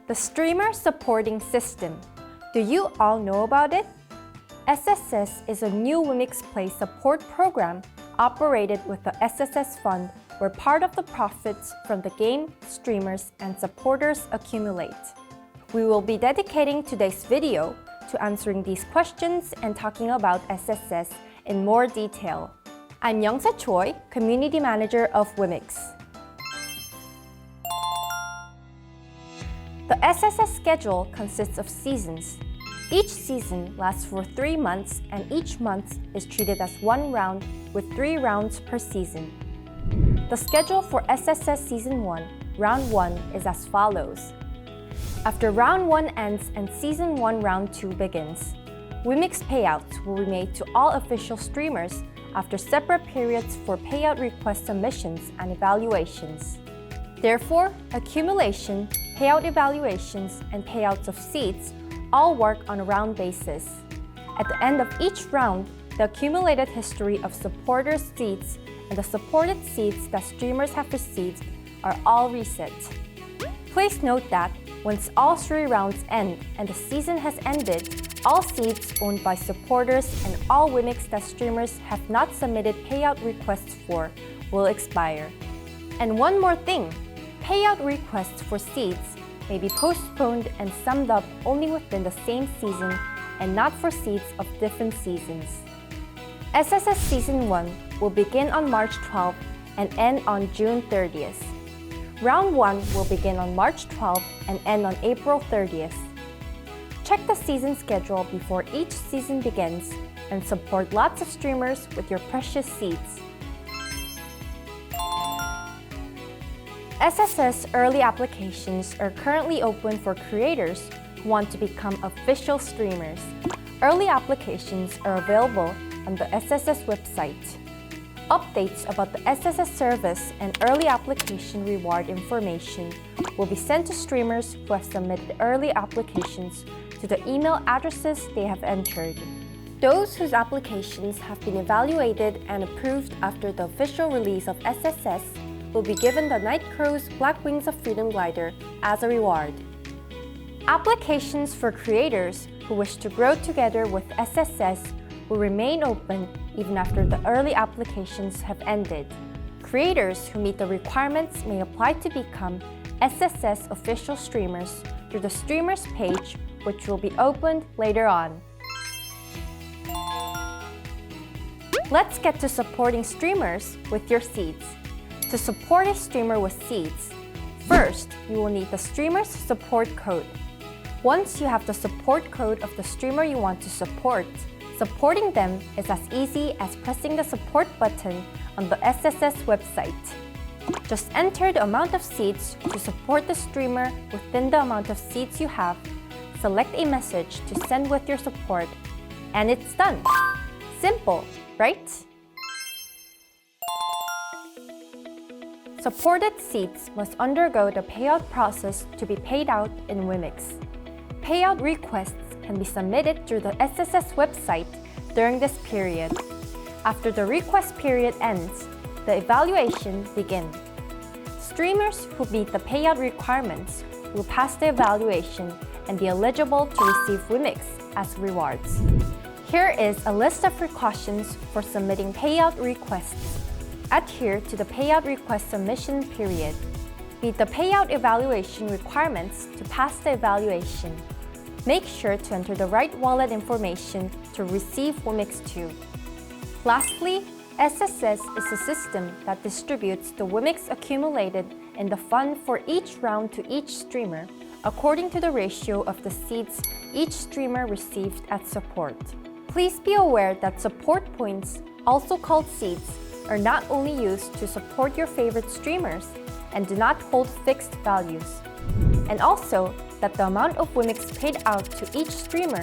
The Streamer Supporting System. Do you all know about it? SSS is a new wemix Play support program operated with the SSS Fund, where part of the profits from the game, streamers, and supporters accumulate. We will be dedicating today's video to answering these questions and talking about SSS in more detail. I'm Youngsa Choi, Community Manager of wemix. The SSS schedule consists of seasons. Each season lasts for 3 months, and each month is treated as one round with 3 rounds per season. The schedule for SSS Season 1, Round 1 is as follows. After Round 1 ends and Season 1 Round 2 begins, wemix payouts will be made to all official streamers after separate periods for payout request submissions and evaluations. Therefore, accumulation, payout evaluations, and payouts of seats all work on a round basis. At the end of each round, the accumulated history of supporters' seats and the supported seats that streamers have received are all reset. Please note that once all 3 rounds end and the season has ended, all seats owned by supporters and all wemix that streamers have not submitted payout requests for will expire. And one more thing, payout requests for seats may be postponed and summed up only within the same season and not for seats of different seasons. SSS Season 1 will begin on March 12th and end on June 30th. Round 1 will begin on March 12th and end on April 30th. Check the season schedule before each season begins and support lots of streamers with your precious seats. SSS early applications are currently open for creators who want to become official streamers. Early applications are available on the SSS website. Updates about the SSS service and early application reward information will be sent to streamers who have submitted early applications to the email addresses they have entered. Those whose applications have been evaluated and approved after the official release of SSS will be given the Nightcrows Black Wings of Freedom glider as a reward. Applications for creators who wish to grow together with SSS will remain open even after the early applications have ended. Creators who meet the requirements may apply to become SSS official streamers through the streamers page, which will be opened later on. Let's get to supporting streamers with your seats. To support a streamer with seats, first, you will need the streamer's support code. Once you have the support code of the streamer you want to support, supporting them is as easy as pressing the support button on the SSS website. Just enter the amount of seats to support the streamer within the amount of seats you have, select a message to send with your support, and it's done. Simple, right? Supported seats must undergo the payout process to be paid out in wemix. Payout requests can be submitted through the SSS website during this period. After the request period ends, the evaluation begins. Streamers who meet the payout requirements will pass the evaluation and be eligible to receive wemix as rewards. Here is a list of precautions for submitting payout requests. Adhere to the payout request submission period. Meet the payout evaluation requirements to pass the evaluation. Make sure to enter the right wallet information to receive wemix too. Lastly, SSS is a system that distributes the wemix accumulated in the fund for each round to each streamer according to the ratio of the seats each streamer received at support. Please be aware that support points, also called seats, are not only used to support your favorite streamers and do not hold fixed values. And also that the amount of wemix paid out to each streamer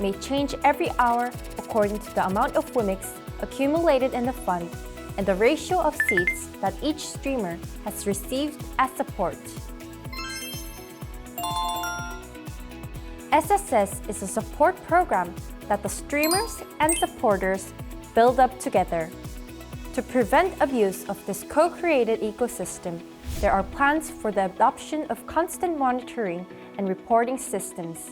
may change every hour according to the amount of wemix accumulated in the fund and the ratio of seats that each streamer has received as support. SSS is a support program that the streamers and supporters build up together. To prevent abuse of this co-created ecosystem, there are plans for the adoption of constant monitoring and reporting systems.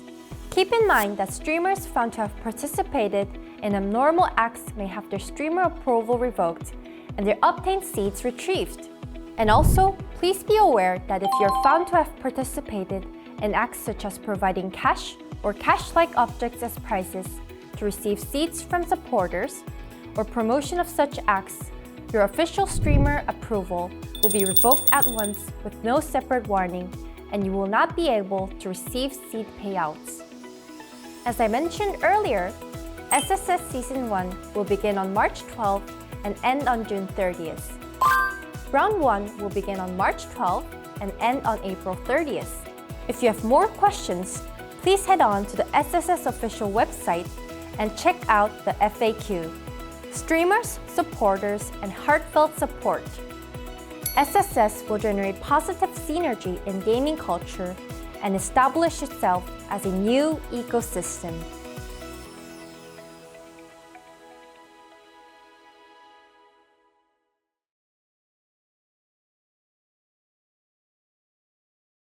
Keep in mind that streamers found to have participated in abnormal acts may have their streamer approval revoked and their obtained seeds retrieved. And also, please be aware that if you're found to have participated in acts such as providing cash or cash-like objects as prizes to receive seeds from supporters, or promotion of such acts, your official streamer approval will be revoked at once with no separate warning, and you will not be able to receive seed payouts. As I mentioned earlier, SSS Season 1 will begin on March 12th and end on June 30th. Round 1 will begin on March 12th and end on April 30th. If you have more questions, please head on to the SSS official website and check out the FAQ. Streamers, supporters, and heartfelt support. SSS will generate positive synergy in gaming culture and establish itself as a new ecosystem.